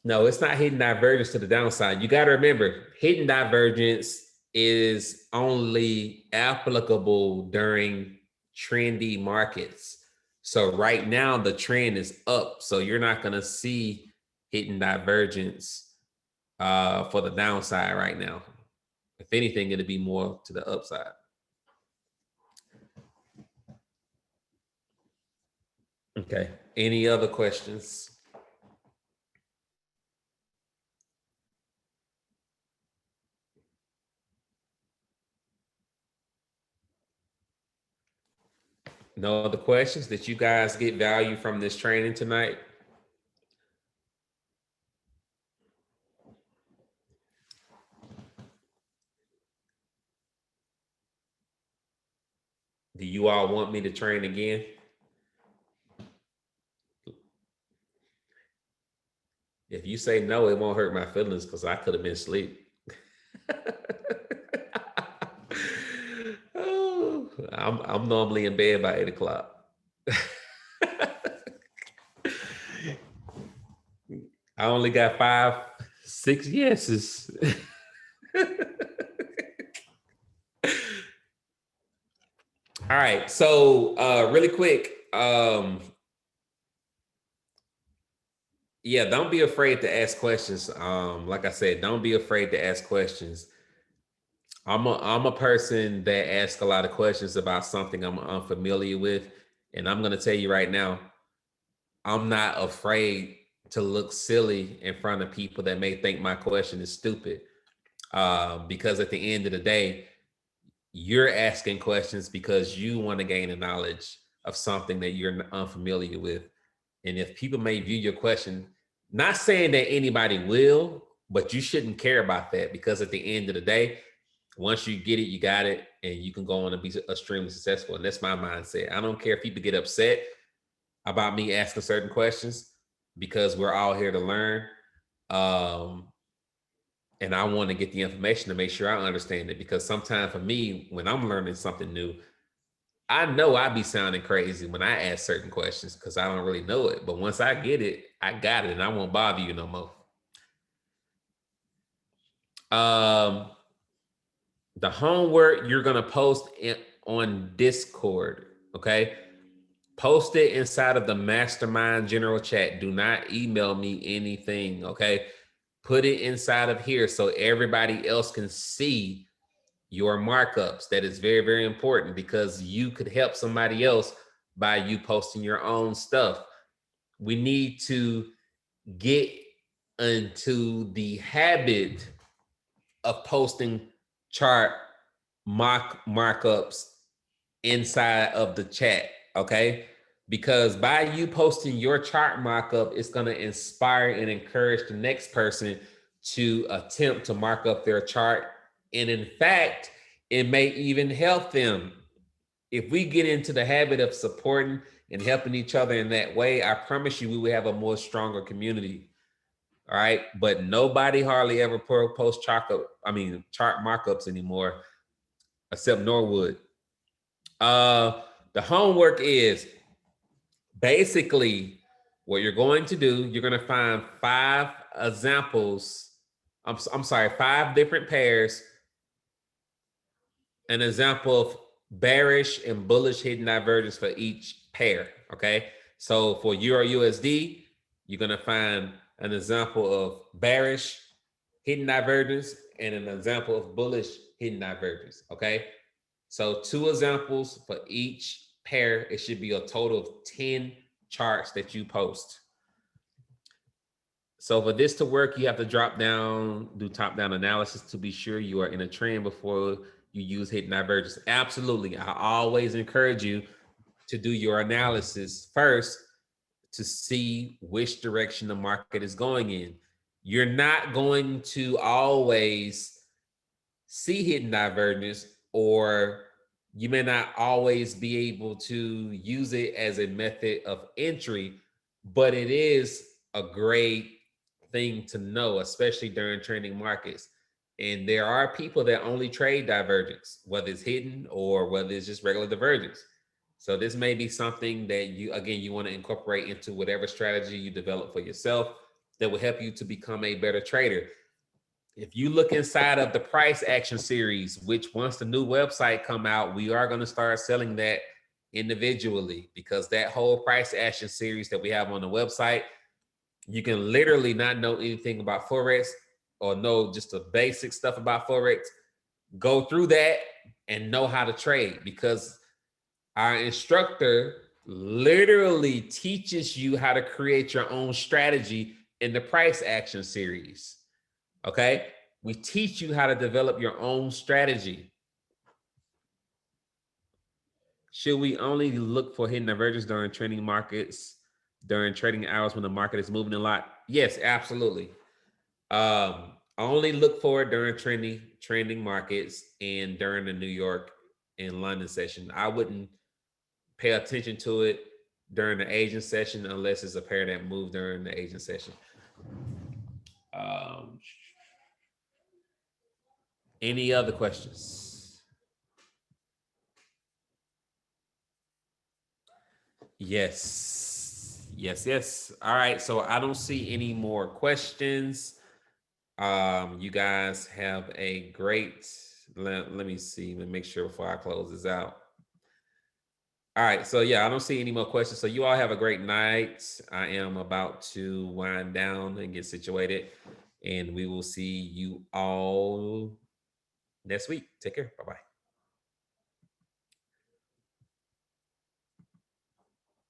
no, it's not hitting divergence to the downside. You got to remember, hitting divergence is only applicable during trendy markets. So right now, the trend is up. So you're not going to see hitting divergence for the downside right now. If anything, it'll be more to the upside. Okay. Any other questions? No other questions? Did you guys get value from this training tonight? Do you all want me to train again? If you say no, it won't hurt my feelings because I could have been asleep. Oh, I'm normally in bed by 8 o'clock. I only got 5, 6 yeses. All right. So really quick, yeah, don't be afraid to ask questions. Like I said, don't be afraid to ask questions. I'm a person that asks a lot of questions about something I'm unfamiliar with. And I'm gonna tell you right now, I'm not afraid to look silly in front of people that may think my question is stupid. Because at the end of the day, you're asking questions because you want to gain a knowledge of something that you're unfamiliar with. And if people may view your question, not saying that anybody will, but you shouldn't care about that because at the end of the day, once you get it, you got it, and you can go on and be extremely successful. And that's my mindset. I don't care if people get upset about me asking certain questions because we're all here to learn. Um, and I want to get the information to make sure I understand it because sometimes for me, when I'm learning something new, I know I be sounding crazy when I ask certain questions because I don't really know it. But once I get it, I got it, and I won't bother you no more. Um, the homework you're gonna post on Discord, okay? Post it inside of the mastermind general chat. Do not email me anything, okay? Put it inside of here so everybody else can see your markups. That is very, very important because you could help somebody else by you posting your own stuff. We need to get into the habit of posting chart markups inside of the chat, okay? Because by you posting your chart markup, it's going to inspire and encourage the next person to attempt to mark up their chart. And in fact, it may even help them. If we get into the habit of supporting and helping each other in that way, I promise you we will have a more stronger community. All right. But nobody hardly ever post chart markups anymore, except Norwood. The homework is basically what you're going to do. You're going to find 5 examples. I'm sorry, 5 different pairs. An example of bearish and bullish hidden divergence for each pair. Okay. So for Euro USD, you're going to find an example of bearish hidden divergence and an example of bullish hidden divergence. Okay. So 2 examples for each pair. It should be a total of 10 charts that you post. So for this to work, you have to drop down, do top-down analysis to be sure you are in a trend before you use hidden divergence. Absolutely. I always encourage you to do your analysis first to see which direction the market is going in. You're not going to always see hidden divergence, or you may not always be able to use it as a method of entry, but it is a great thing to know, especially during trending markets. And there are people that only trade divergence, whether it's hidden or whether it's just regular divergence. So this may be something that you, again, you want to incorporate into whatever strategy you develop for yourself that will help you to become a better trader. If you look inside of the price action series, which once the new website come out, we are going to start selling that individually, because that whole price action series that we have on the website, you can literally not know anything about forex or know just the basic stuff about forex, go through that and know how to trade, because our instructor literally teaches you how to create your own strategy in the price action series. Okay, we teach you how to develop your own strategy. Should we only look for hidden divergence during trading markets, during trading hours when the market is moving a lot? Yes, absolutely. Only look for it during trending markets and during the New York and London session. I wouldn't pay attention to it during the Asian session unless it's a pair that moved during the Asian session. Um, any other questions? Yes. Yes, yes. All right. So I don't see any more questions. You guys have a great, let me see, let me make sure before I close this out. All right. So yeah, I don't see any more questions. So you all have a great night. I am about to wind down and get situated, and we will see you all next week. Take care. Bye-bye.